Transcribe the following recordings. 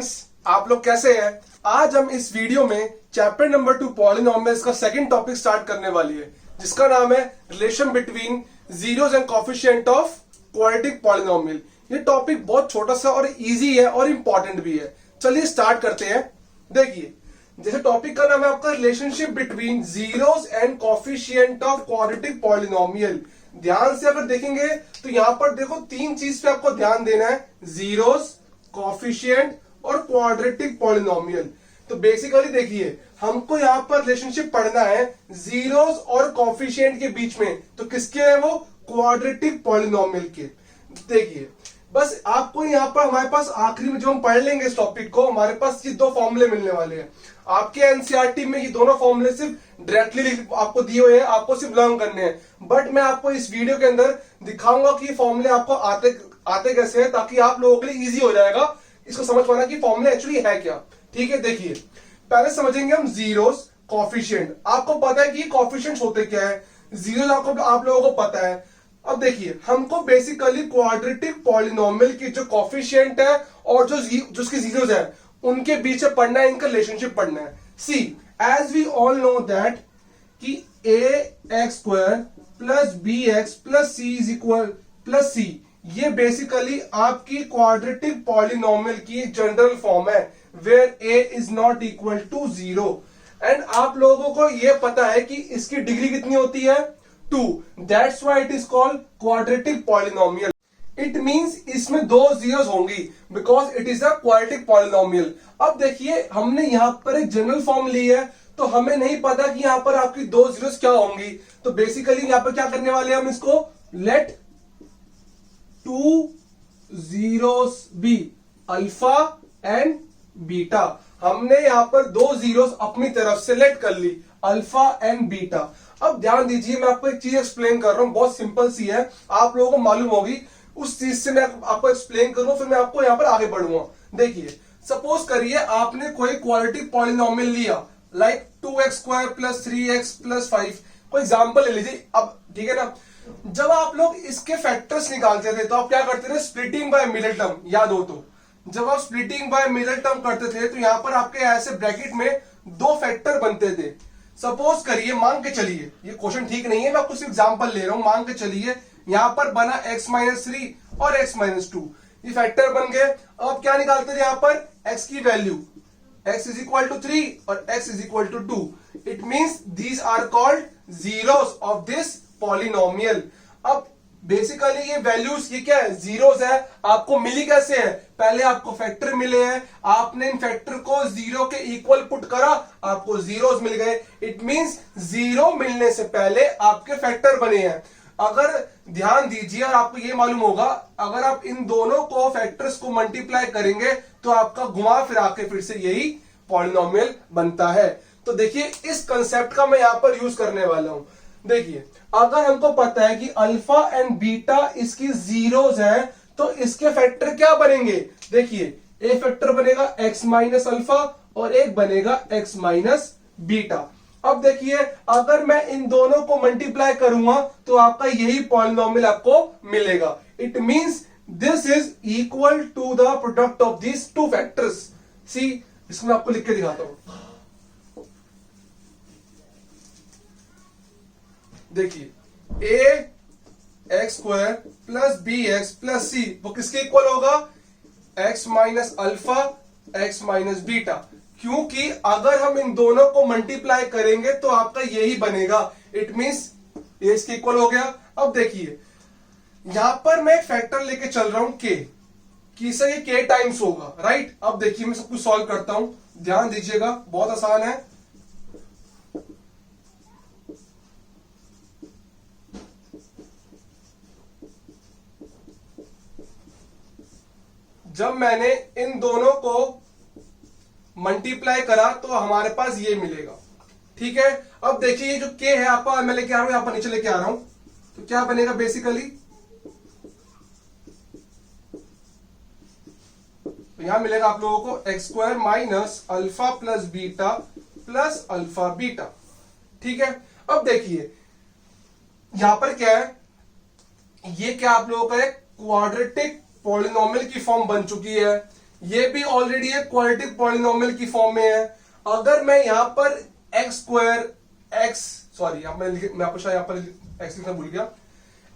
Friends, आप लोग कैसे हैं? आज हम इस वीडियो में चैप्टर नंबर 2 पॉलिनोमियल्स का सेकंड टॉपिक स्टार्ट करने वाली है, जिसका नाम है relation between zeros and coefficient of quadratic polynomial. ये टॉपिक बहुत छोटा सा और इजी है और इंपॉर्टेंट भी है। चलिए स्टार्ट करते हैं। देखिए, जैसे टॉपिक का नाम है आपका relationship between zeros and coefficient of quadratic polynomial. ध्यान से अगर देखेंगे तो यहां पर देखो तीन चीज पे आपको ध्यान देना है, जीरोस, कोफिशिएंट और क्वाड्रेटिक पॉलिनोमियल। तो बेसिकली देखिए, हमको यहां पर रिलेशनशिप पढ़ना है जीरोस और कोफिशिएंट के बीच में। तो किसके है वो? क्वाड्रेटिक पॉलिनोमियल के। देखिए, बस आपको यहां पर हमारे पास आखिरी में जो हम पढ़ लेंगे इस टॉपिक को, हमारे पास ये दो फॉर्मूले मिलने वाले हैं। आपके एनसीईआरटी में ये दोनों फॉर्मूले सिर्फ डायरेक्टली आपको दिए हुए हैं, आपको सिर्फ लर्न करने हैं। बट मैं आपको इस वीडियो के अंदर दिखाऊंगा कि ये फॉर्मूले आपको आते कैसे हैं, ताकि आप लोगों के लिए इजी हो जाएगा इसको समझ पाना कि फॉर्मूला एक्चुअली है क्या। ठीक है, देखिए पहले समझेंगे हम जीरोस, कोफिशिएंट। आपको पता है कि कॉफिशिएंट्स होते क्या है, जीरोस आप लोगों को पता है। अब देखिए, हमको बेसिकली क्वाड्रेटिक पॉलिनोमियल की जो कोफिशिएंट है और जो उसकी जीरोस है उनके बीच में पढ़ना है, इनका रिलेशनशिप पढ़ना है। See, as we all know that कि ax² plus bx plus c is equal plus c, ये बेसिकली आपकी क्वाड्रेटिक पॉलिनोमियल की जनरल फॉर्म है, where a is not equal to 0। And आप लोगों को यह पता है कि इसकी डिग्री कितनी होती है? 2। That's why it is called quadratic polynomial. It means इसमें दो जीरोस होंगी because it is a quadratic polynomial. अब देखिए, हमने यहां पर एक जनरल फॉर्म ली है, तो हमें नहीं पता कि यहां पर आपकी दो जीरोस क्या होंगी। तो बेसिकली यहां पर क्या करने वाले हैं हम इसको, let two zeros be alpha and beta. हमने यहां पर दो जीरोस अपनी तरफ से लेट कर ली, अल्फा एंड बीटा। अब ध्यान दीजिए, मैं आपको एक चीज एक्सप्लेन कर रहा हूं, बहुत सिंपल सी है, आप लोगों को मालूम होगी। उस चीज से मैं आपको एक्सप्लेन करूं, फिर मैं आपको यहां पर आगे बढ़ूंगा। देखिए, सपोज करिए आपने कोई क्वाड्रेटिक पॉलिनोमियल लिया, like 2x² plus 3x plus 5। कोई एग्जाम्पल ले लीजिए। अब ठीक है ना, जब आप लोग इसके फैक्टर्स निकालते थे तो आप क्या करते थे? Splitting by middle term. याद हो तो जब आप स्प्लिटिंग बाय मिडिल टर्म करते थे तो यहां पर आपके ऐसे ब्रैकेट में दो फैक्टर बनते थे। सपोज करिए, मान के चलिए, ये क्वेश्चन ठीक नहीं है, मैं आपको सिर्फ एग्जांपल ले रहा हूं। मान के चलिए यहां पर बना x-3 और x-2, ये फैक्टर बन गए। अब क्या निकालते थे यहां पर? x की value, x is equal to 3 और x is equal to 2। It means these are called zeros of this polynomial. अब बेसिकली ये वैल्यूज, ये क्या है? जीरोस है। आपको मिली कैसे है? पहले आपको फैक्टर मिले हैं, आपने इन फैक्टर को जीरो के इक्वल पुट करा, आपको जीरोस मिल गए। इट मींस जीरो मिलने से पहले आपके फैक्टर बने हैं। अगर ध्यान दीजिए, और आपको ये मालूम होगा, अगर आप इन दोनों को फैक्टर्स को मल्टीप्लाई करेंगे तो आपका घुमा फिरा के फिर से यही पॉलिनोमियल बनता है। तो देखिए, इस कंसेप्ट का मैं यहां पर यूज करने वाला हूं। देखिए, अगर हमको पता है कि अल्फा एंड बीटा इसकी जीरोस है, तो इसके फैक्टर क्या बनेंगे? देखिए, एक फैक्टर बनेगा x माइनस अल्फा और एक बनेगा x माइनस बीटा। अब देखिए, अगर मैं इन दोनों को मल्टीप्लाई करूंगा तो आपका यही पॉलिनोमियल आपको मिलेगा। It means this is equal to the product of this two factors. See, इसमें आपको लिख के दिखाता हूं। देखिए, ax² plus bx plus c वो किसके इक्वल होगा? x minus alpha x minus beta. क्योंकि अगर हम इन दोनों को मल्टीप्लाई करेंगे तो आपका यही बनेगा। इट मींस ये इसके इक्वल हो गया। अब देखिए, यहां पर मैं एक फैक्टर लेके चल रहा हूं k, कि से ये k टाइम्स होगा, राइट। अब देखिए, मैं सब कुछ सॉल्व करता हूं, ध्यान दीजिएगा, बहुत आसान है। जब मैंने इन दोनों को मल्टीप्लाई करा तो हमारे पास ये मिलेगा। ठीक है, अब देखिए, ये जो k है आपका मैं लेके आ रहा हूं, यहां पर नीचे लेके आ रहा हूं, तो क्या बनेगा? बेसिकली तो यहां मिलेगा आप लोगों को x² minus alpha plus beta plus alpha beta. ठीक है, अब देखिए यहां पर क्या है, ये क्या आप लोगों का एक क्वाड्रेटिक पॉलिनोमियल की फॉर्म बन चुकी है। ये भी ऑलरेडी एक क्वाड्रेटिक पॉलिनोमियल की फॉर्म में है। अगर मैं यहां पर एक्स स्क्वायर एक्स सॉरी मैं आपको शायद यहां पर एक्स लिखना भूल गया,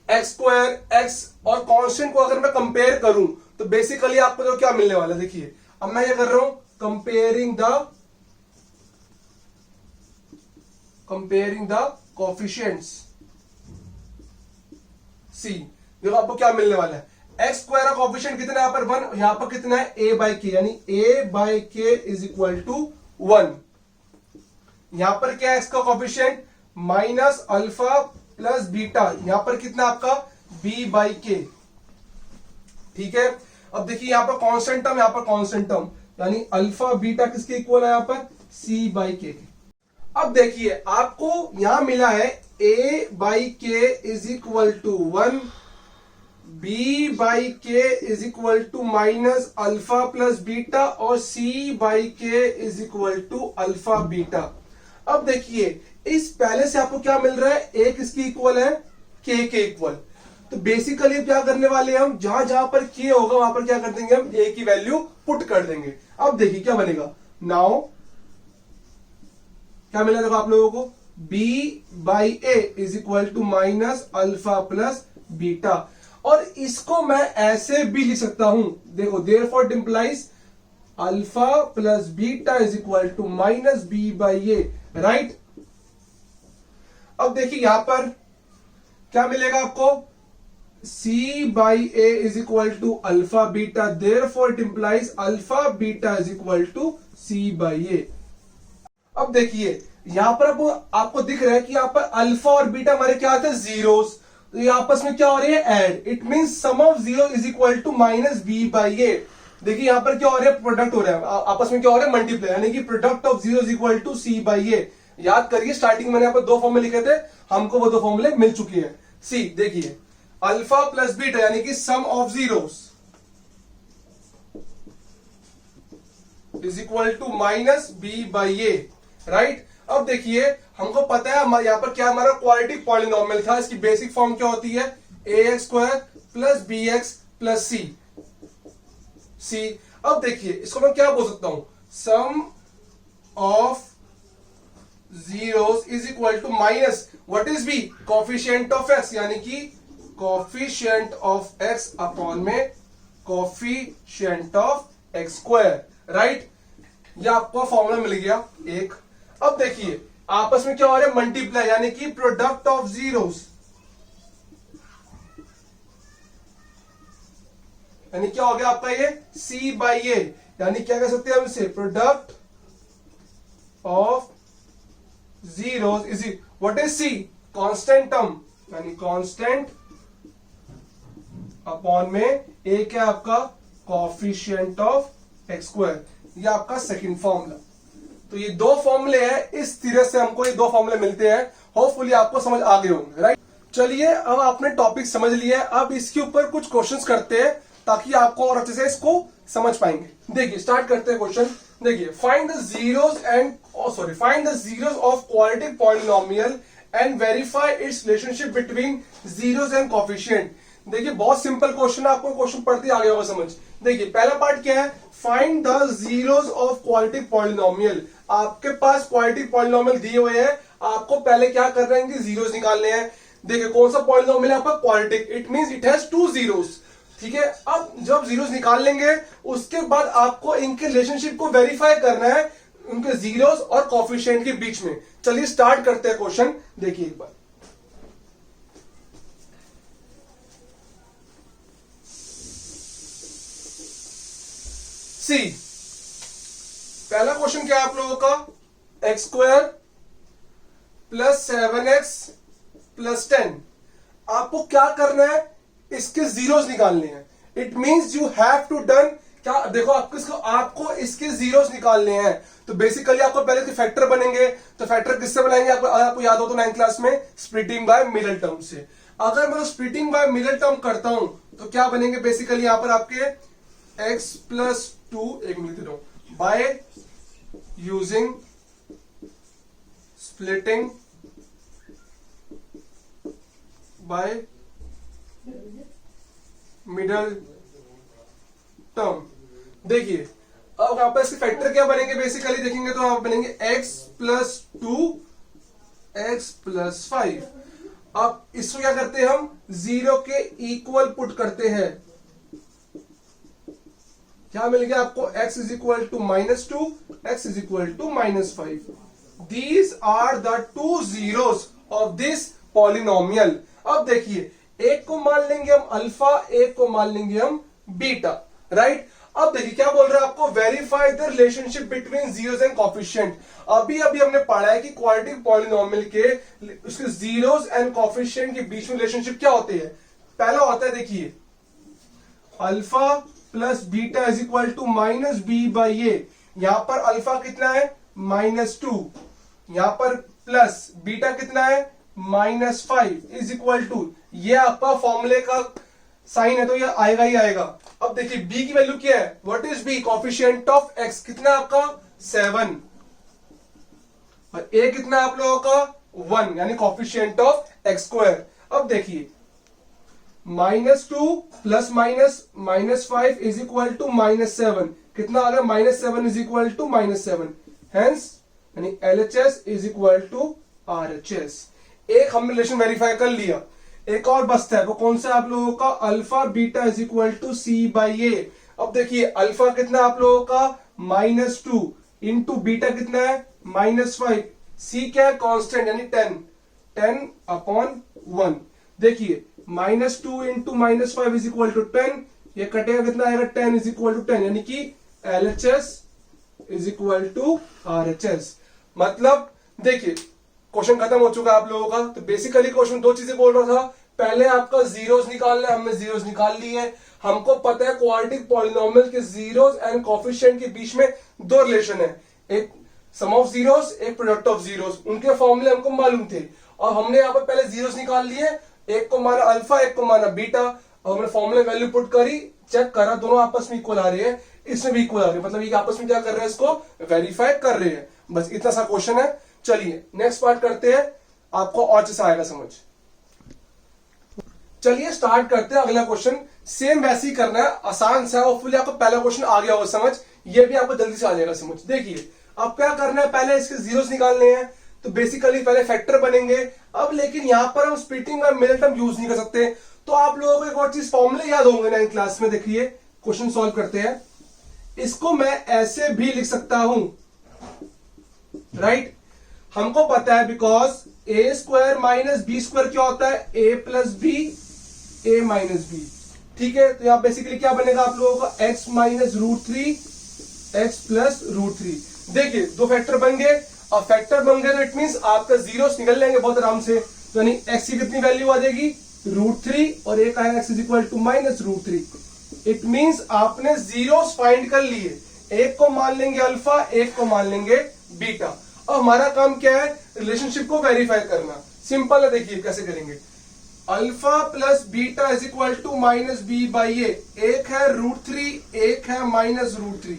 एक्स स्क्वायर एक्स और कांस्टेंट को अगर मैं कंपेयर करूं तो बेसिकली आपको जो क्या मिलने वाला है, देखिए अब मैं ये कर रहा हूं कंपेयरिंग द कोफिशिएंट्स सी। देखो आपको क्या मिलने वाला है, एक्स स्क्वायर का कोफिशिएंट कितना है यहां पर 1, यहां पर कितना है a बाई के, यानी a by k is equal to 1। यहां पर क्या है एक्स का coefficient minus alpha plus beta, यहां पर कितना आपका b बाई के, ठीक है। अब देखिए यहां पर कांस्टेंट टर्म, यहां पर कांस्टेंट टर्म, यानी अल्फा बीटा किसके इक्वल है यहां पर c बाई के। अब देखिए आपको यहां मिला है a by k is equal to 1, b by k is equal to minus alpha plus beta और c by k is equal to alpha beta. अब देखिए इस पहले से आपको क्या मिल रहा है, a किसकी इक्वल है k के इक्वल। तो बेसिकली क्या करने वाले हैं हम, जहां जहां पर k होगा वहां पर क्या कर देंगे हम, a की वैल्यू पुट कर देंगे। अब देखिए क्या बनेगा, नाउ क्या मिला देखो आप लोगों को, b by a is equal to minus alpha plus beta. और इसको मैं ऐसे भी लिख सकता हूं, देखो therefore it implies alpha plus beta is equal to minus b by a, right. अब देखिए यहां पर क्या मिलेगा आपको, c by a is equal to alpha beta, therefore it implies alpha beta is equal to c by a. अब देखिए यहां पर आपको दिख रहा है कि यहां पर अल्फा और बीटा हमारे क्या आते हैं, जीरोस, तो ये आपस में क्या हो रही है, add. It means sum of zero is equal to minus b by a. देखिए यहां पर क्या हो रहा है, प्रोडक्ट हो रहा है, आपस में क्या हो रहा है, मल्टीप्लाई, यानी कि product of zero is equal to c by a. याद करिए स्टार्टिंग मैंने यहां पर दो फॉर्मूले लिखे थे, हमको वो दो फॉर्मूले मिल चुकी है। सी देखिए अल्फा प्लस बीटा यानी कि sum of zeros is equal to minus b by a, right. अब देखिए हमको पता है यहां पर क्या हमारा क्वाड्रेटिक पॉलिनोमियल था, इसकी बेसिक फॉर्म क्या होती है, a x square plus b x plus c. अब देखिए इसको मैं क्या बोल सकता हूं, sum of zeros is equal to minus what is b, coefficient of x, यानी कि कोफिशिएंट ऑफ एक्स अपॉन में coefficient of x square, right. ये आपको फॉर्मूला मिल गया एक। अब देखिए आपस में क्या हो रहा है, मल्टीप्लाई, यानी कि प्रोडक्ट ऑफ जीरोस, यानी क्या हो गया आपका ये c बाई ए, यानी क्या कह सकते हैं हम इसे, product of zeros is what is c, constant term, यानी कांस्टेंट अपॉन में a क्या आपका कोफिशिएंट ऑफ एक्स स्क्वायर। ये आपका सेकंड फॉर्मूला। तो ये दो फॉर्मूले हैं, इस तरह से हमको ये दो फॉर्मूले मिलते हैं। होपफुली आपको समझ आ गए होंगे, राइट। चलिए अब आपने टॉपिक समझ लिया है, अब इसके ऊपर कुछ क्वेश्चंस करते हैं ताकि आपको और अच्छे से इसको समझ पाएंगे। देखिए स्टार्ट करते हैं क्वेश्चन। देखिए find the zeros of quadratic polynomial and verify it's relationship between zeros and coefficient. देखिए बहुत सिंपल क्वेश्चन है, आपको क्वेश्चन पढ़ते आ गया होगा समझ। देखिए पहला पार्ट क्या है, find the zeros of quadratic polynomial. आपके पास क्वाड्रेटिक पॉलिनोमियल दिए हुए हैं, आपको पहले क्या करना है, इनके जीरोस निकालने हैं। देखिए कौन सा पॉलिनोमियल है आपका, quadratic, it means it has two zeros, ठीक है। अब जब जीरोस निकाल लेंगे उसके बाद आपको इनके रिलेशनशिप को वेरीफाई करना है, उनके जीरोस और कोफिशिएंट के बीच में। चलिए स्टार्ट करते हैं क्वेश्चन। देखिए एक बार सी, पहला क्वेश्चन क्या है आप लोगों का, x square plus 7x plus 10। आपको क्या करना है, इसके जीरोस निकालने हैं। It means you have to done क्या, देखो आपको इसके जीरोस निकालने हैं। तो बेसिकली आपको पहले तो फैक्टर बनेंगे, तो फैक्टर किससे बनाएंगे, आपको याद हो तो 9th क्लास में स्प्लिटिंग बाय मिडल टर्म से। अगर मैं स्प्लिटिंग बाय मिडल टर्म करता हूं तो क्या बनेंगे, बेसिकली यहां पर आपके x प्लस 2, एक मिनट दे रहा हूं, by using splitting by middle term. देखिए अब यहाँ पर इसके फैक्टर क्या बनेंगे, बेसिकली देखेंगे तो यहाँ बनेंगे x प्लस 2 x प्लस 5। अब इसको क्या करते हैं हम 0 के इक्वल पुट करते हैं, क्या मिल गया आपको x is equal to -2 x is equal to -5। These are the two zeros of this polynomial. अब देखिए एक को मान लेंगे हम अल्फा, एक को मान लेंगे हम बीटा, राइट। अब देखिए क्या बोल रहा है आपको, verify the relationship between zeros and coefficient. अभी अभी हमने पढ़ा है कि क्वाड्रेटिक पॉलिनोमियल के उसके जीरोस एंड कोफिशिएंट के बीच में रिलेशनशिप क्या होते हैं। पहला होता है देखिए alpha plus beta is equal to minus b by a. यहां पर अल्फा कितना है -2, यहां पर प्लस बीटा कितना है -5 इज इक्वल टू, ये आपका फॉर्मूले का साइन है तो ये आएगा ही आएगा। अब देखिए b की वैल्यू क्या है, what is b, coefficient of x कितना आपका 7 और a कितना आप लोगों का 1, यानी कोफिशिएंट ऑफ x स्क्वायर। अब देखिए -2 प्लस -5 इज इक्वल टू -7, कितना आ रहा है -7 इज इक्वल टू -7, हेंस यानी LHS is equal to RHS। एक हमने रिलेशन वेरीफाई कर लिया, एक और बचता है वो कौन सा आप लोगों का, alpha beta is equal to C by a. अब देखिए अल्फा कितना आप लोगों का -2 इंटू बीटा कितना है -5, C क्या है कांस्टेंट यानी 10 अपॉन 1। देखिए -2 इंटू -5 इज इक्वल टू 10, ये कटेगा कितना आएगा 10 इज इक्वल टू 10, यानी कि LHS is equal to RHS। मतलब देखिए क्वेश्चन खत्म हो चुका है आप लोगों का। तो बेसिकली क्वेश्चन दो चीजें बोल रहा था, पहले आपका जीरोस निकालना है, हमने जीरोस निकाल लिए हैं। हमको पता है क्वाड्रेटिक पॉलिनोमियल के जीरोस एंड कोफिशिएंट के बीच में दो रिलेशन है, एक सम ऑफ जीरोस, एक प्रोडक्ट ऑफ जीरोस, उनके फॉर्मूले हमको मालूम थे और हमने यहाँ पर पहले जीरोस निकाल लिए, एक को माना अल्फा एक को माना बीटा और हमने फॉर्मूले वैल्यू पुट करी, चेक करा दोनों आपस में इक्वल आ रहे हैं, इसमें भी इक्वल आ रहे हैं, मतलब ये आपस में क्या कर रहे हैं, इसको वेरीफाई कर रहे हैं। बस इतना सा क्वेश्चन है। चलिए नेक्स्ट पार्ट करते हैं, आपको और अच्छे से आएगा समझ। चलिए स्टार्ट करते हैं अगला क्वेश्चन। सेम वैसे ही करना है, आसान सा है, होपफुली आपको पहला क्वेश्चन आ गया हो समझ, ये भी आपको जल्दी से आ जाएगा समझ। देखिए अब क्या करना है, पहले इसके जीरोस निकालने हैं, तो बेसिकली पहले फैक्टर बनेंगे। अब लेकिन यहां पर हम स्प्लिटिंग और मिडिल टर्म यूज नहीं कर सकते, तो आप लोगों को एक और चीज फॉर्मूले याद होंगे 9th क्लास में। देखिए क्वेश्चन सॉल्व करते हैं, इसको मैं ऐसे भी लिख सकता हूं, राइट। हमको पता है because a square minus b square क्या होता है, a plus b a minus b, ठीक है। तो यहां बेसिकली क्या बनेगा आप लोगों का x माइनस √3 x प्लस √3। देखिए दो फैक्टर बन गए, अब फैक्टर बन गए तो इट मींस आपका जीरोस निकल लेंगे बहुत आराम से, तो यानी x की कितनी वैल्यू आ जाएगी √3 और एक आएगा x is equal to -√3। It means आपने जीरोस फाइंड कर लिए, एक को मान लेंगे अल्फा एक को मान लेंगे बीटा। अब हमारा काम क्या है, रिलेशनशिप को वेरीफाई करना। सिंपल है, देखिए कैसे करेंगे। Alpha plus beta is equal to -b by a, एक है √3 एक है -√3,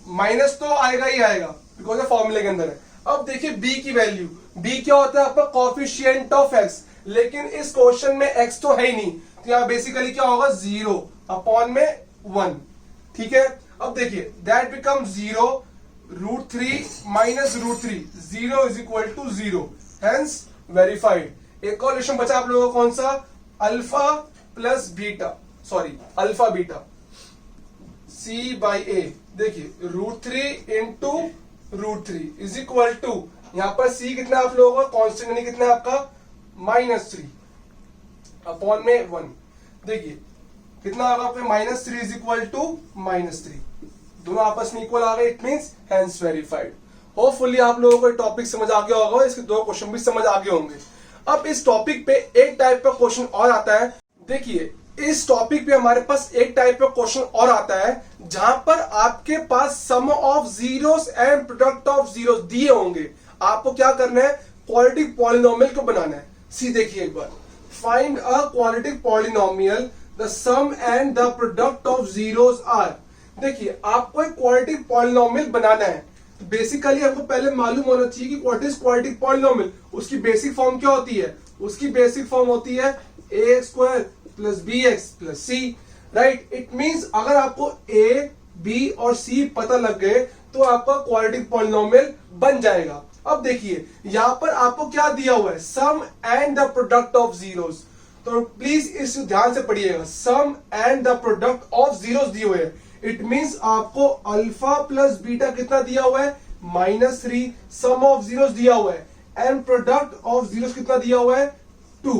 माइनस तो आएगा ही आएगा बिकॉज फॉर्मूले के अंदर है। अब देखिए b की वैल्यू, b क्या होता है आपका कोफिशिएंट ऑफ x, लेकिन इस क्वेश्चन में x तो है ही नहीं, तो यहां बेसिकली क्या होगा 0 अपॉन में 1, ठीक है। अब देखिए that become 0 √3 minus √3, 0 is equal to 0, hence verified. एक और रिलेशन बचा आप लोगों को, कौन सा, alpha plus beta, sorry alpha beta C by a. देखिए √3 इंटू √3 इज इक्वल टू, यहां पर C कितना आप लोगों का कांस्टेंट यानी कितना आपका -3 अपॉन में 1। देखिए कितना होगा आपके -3 इज इक्वल टू -3, दोनों आपस में इक्वल आ गए, it means hence verified. Hopefully आप लोगों को टॉपिक समझ आ गया होगा, इसके दो क्वेश्चन भी समझ आ गए होंगे। अब इस टॉपिक पे एक टाइप का क्वेश्चन और आता है। देखिए इस टॉपिक पे हमारे पास एक टाइप का क्वेश्चन और आता है जहां पर आपके पास sum of zeros and product of zeros दिए होंगे। आपको क्या करना है, क्वाड्रेटिक पॉलिनोमियल को बनाना है। सी देखिए एक बार, find a quadratic polynomial the sum and the product of zeros are. देखिए आपको एक क्वाड्रेटिक पॉलिनोमियल बनाना है, तो बेसिकली आपको पहले मालूम होना चाहिए कि व्हाट इज क्वाड्रेटिक पॉलिनोमियल। उसकी बेसिक फॉर्म क्या होती है, उसकी बेसिक फॉर्म होती है ax square plus bx plus c, right. It means अगर आपको a बी और सी पता लग गए तो आपका क्वाड्रेटिक पॉलिनोमियल बन जाएगा। अब देखिए यहां पर आपको क्या दिया हुआ है, sum and the product of zeros. तो प्लीज इस ध्यान से पढ़िएगा, sum and the product of zeros दिए हुए हैं। इट मींस आपको अल्फा प्लस बीटा कितना दिया हुआ है, -3। सम ऑफ जीरोस दिया हुआ है एंड प्रोडक्ट ऑफ जीरोस कितना दिया हुआ है, 2।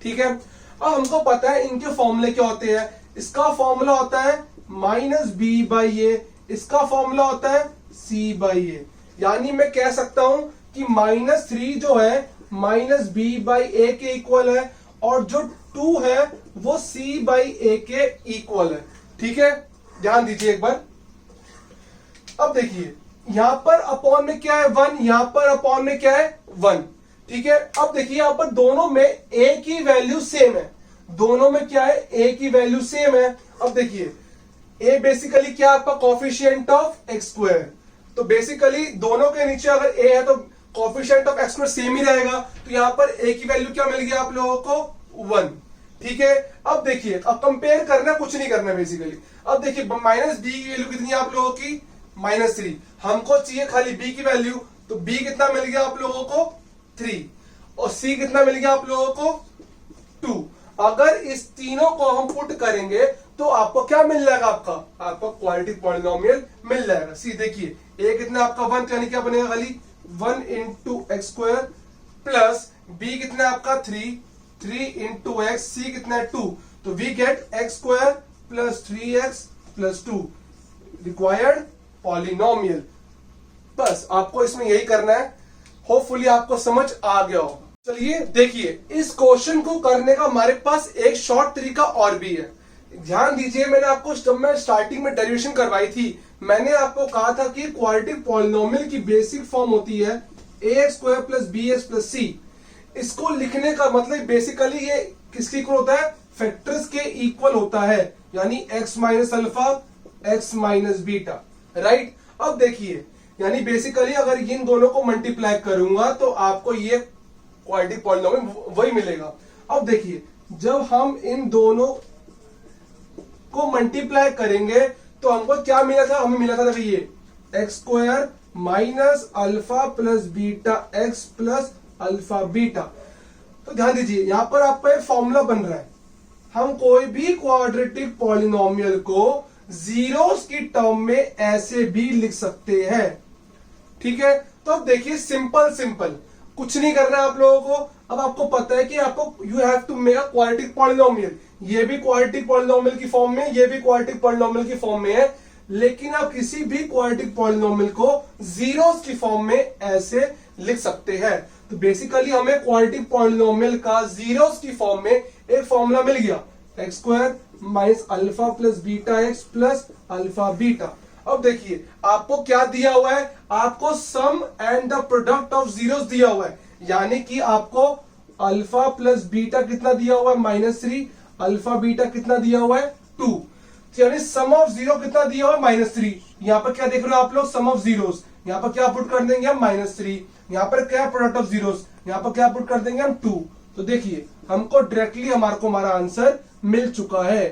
ठीक है, अब हमको पता है इनके फॉर्मूले क्या होते हैं। इसका फॉर्मूला होता है -b/a, इसका फॉर्मूला होता है c/a। यानी मैं कह सकता हूं कि -3 जो है -b/a के इक्वल है और जो 2 है वो c/a के इक्वल है। ठीक है, ध्यान दीजिए एक बार। अब देखिए यहां पर अपॉन में क्या है, 1, यहां पर अपॉन में क्या है, 1। ठीक है, अब देखिए यहां पर दोनों में a की वैल्यू सेम है, दोनों में क्या है, a की वैल्यू सेम है। अब देखिए a बेसिकली क्या है आपका कॉफिशिएंट ऑफ एक्स स्क्वायर, तो बेसिकली दोनों के नीचे अगर a है तो coefficient of x square same ही रहेगा। तो यहां पर a की वैल्यू क्या मिल गया आप लोगों को, 1। ठीक है, अब देखिए अब कंपेयर करना, कुछ नहीं करना बेसिकली। अब देखिए -b की वैल्यू कितनी है आप लोगों की, -3। हमको चाहिए खाली b की वैल्यू, तो b कितना मिल गया आप लोगों को, 3, और c कितना मिल गया आप लोगों को, 2। अगर इस तीनों को हम पुट करेंगे तो आपको क्या मिल जाएगा, आपका क्वाड्रेटिक पॉलिनोमियल मिल जाएगा। सी देखिए a कितना आपका 1, यानी क्या बनेगा, खाली 1 × एक्स स्क्वायर प्लस b कितना आपका 3 × x, c कितना है 2। तो we get x square plus 3x plus 2 required polynomial. बस आपको इसमें यही करना है। होपफुली आपको समझ आ गया होगा। चलिए देखिए इस क्वेश्चन को करने का हमारे पास एक शॉर्ट तरीका और भी है। ध्यान दीजिए, मैंने आपको जब मैं स्टार्टिंग में डेरिवेशन करवाई थी, मैंने आपको कहा था कि क्वाड्रेटिक पॉलिनोमियल की बेसिक फॉर्म होती है ax² + bx + c। इसको लिखने का मतलब बेसिकली ये किसके इक्वल होता है, फैक्टर्स के इक्वल होता है, यानी x - alpha x - beta, right. अब देखिए यानी बेसिकली अगर इन दोनों को मल्टीप्लाई करूंगा तो आपको ये क्वाड्रेटिक पॉलिनोमियल वही मिलेगा। अब देखिए जब हम इन दोनों को मल्टीप्लाई करेंगे तो हमको क्या मिला था, हमें मिला था देखिए x² - alpha + beta x + alpha beta. तो ध्यान दीजिए यहां पर आपका एक फॉर्मूला बन रहा है, हम कोई भी क्वाड्रेटिक पॉलिनोमियल को जीरोस की टर्म में ऐसे भी लिख सकते हैं। ठीक है, तो अब देखिए सिंपल कुछ नहीं करना है आप लोगों को। अब आपको पता है कि आपको you have to make a quadratic polynomial, ये भी क्वाड्रेटिक पॉलिनोमियल की फॉर्म में, ये भी क्वाड्रेटिक पॉलिनोमियल की फॉर्म में है, लेकिन आप किसी भी क्वाड्रेटिक पॉलिनोमियल को जीरोस की फॉर्म में ऐसे लिख सकते हैं। तो बेसिकली हमें क्वाड्रेटिक पॉलिनोमियल का जीरोस की फॉर्म में एक फॉर्मूला मिल गया, x² - alpha + beta x + alpha beta. अब देखिए आपको क्या दिया हुआ है, आपको sum and the product of zeros दिया हुआ है, यानी कि आपको अल्फा + बीटा कितना दिया हुआ है, -3, अल्फा बीटा कितना दिया हुआ है, 2। यानी सम ऑफ जीरो कितना दिया हुआ है, -3। यहां पर क्या देख रहे हो आप लोग, सम ऑफ जीरोस, यहां पर क्या पुट कर देंगे हम, -3। यहां पर क्या प्रोडक्ट ऑफ जीरोस, यहां पर क्या पुट कर देंगे हम, 2। तो देखिए हमको डायरेक्टली हमारा आंसर मिल चुका है।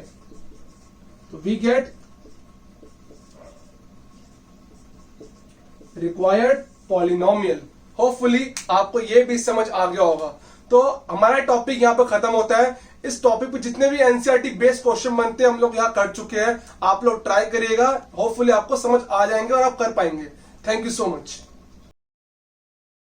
तो we get required polynomial. Hopefully आपको ये भी समझ आ गया होगा। तो हमारा टॉपिक यहाँ पर खत्म होता है। इस टॉपिक पे जितने भी एनसीईआरटी बेस्ड क्वेश्चन बनते हैं हम लोग यहाँ कर चुके हैं। आप लोग ट्राई करिएगा, होपफुली आपको समझ आ जाएंगे और आप कर पाएंगे। Thank you so much.